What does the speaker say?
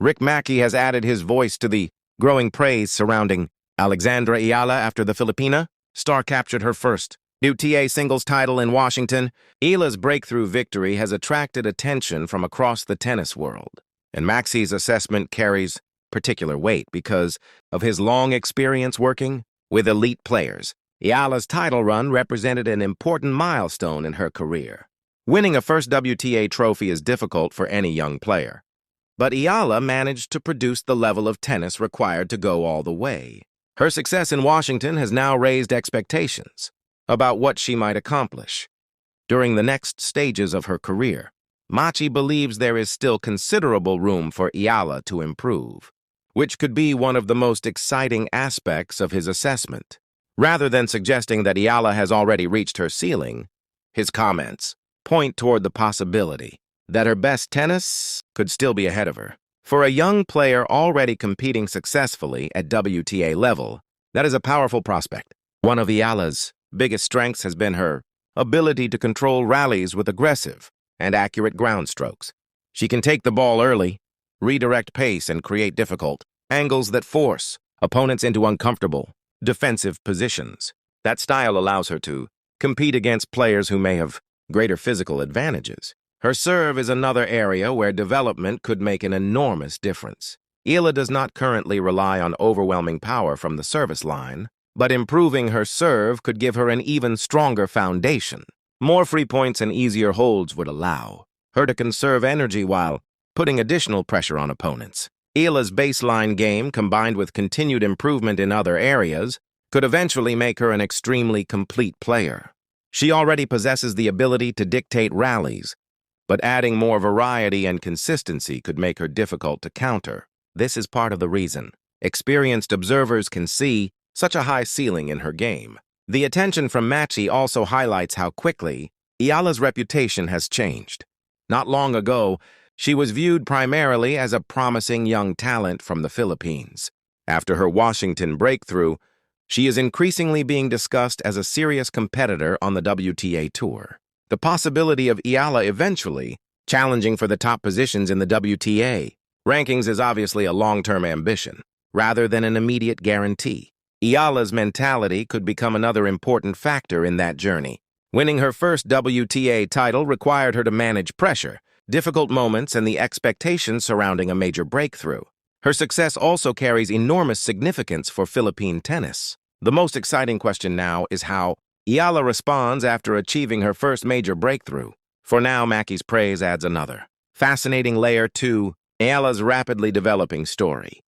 Rick Macci has added his voice to the growing praise surrounding Alexandra Eala after the Filipina star captured her first WTA singles title in Washington. Eala's breakthrough victory has attracted attention from across the tennis world, and Macci's assessment carries particular weight because of his long experience working with elite players. Eala's title run represented an important milestone in her career. Winning a first WTA trophy is difficult for any young player, but Eala managed to produce the level of tennis required to go all the way. Her success in Washington has now raised expectations about what she might accomplish during the next stages of her career. Macci believes there is still considerable room for Eala to improve, which could be one of the most exciting aspects of his assessment. Rather than suggesting that Eala has already reached her ceiling, his comments point toward the possibility that her best tennis could still be ahead of her. For a young player already competing successfully at WTA level, that is a powerful prospect. One of Eala's biggest strengths has been her ability to control rallies with aggressive and accurate ground strokes. She can take the ball early, redirect pace, and create difficult angles that force opponents into uncomfortable defensive positions. That style allows her to compete against players who may have greater physical advantages. Her serve is another area where development could make an enormous difference. Eala does not currently rely on overwhelming power from the service line, but improving her serve could give her an even stronger foundation. More free points and easier holds would allow her to conserve energy while putting additional pressure on opponents. Eala's baseline game, combined with continued improvement in other areas, could eventually make her an extremely complete player. She already possesses the ability to dictate rallies, but adding more variety and consistency could make her difficult to counter. This is part of the reason experienced observers can see such a high ceiling in her game. The attention from Macci also highlights how quickly Eala's reputation has changed. Not long ago, she was viewed primarily as a promising young talent from the Philippines. After her Washington breakthrough, she is increasingly being discussed as a serious competitor on the WTA Tour. The possibility of Eala eventually challenging for the top positions in the WTA rankings is obviously a long-term ambition, rather than an immediate guarantee. Eala's mentality could become another important factor in that journey. Winning her first WTA title required her to manage pressure, difficult moments, and the expectations surrounding a major breakthrough. Her success also carries enormous significance for Philippine tennis. The most exciting question now is how Eala responds after achieving her first major breakthrough. For now, Macci's praise adds another fascinating layer to Eala's rapidly developing story.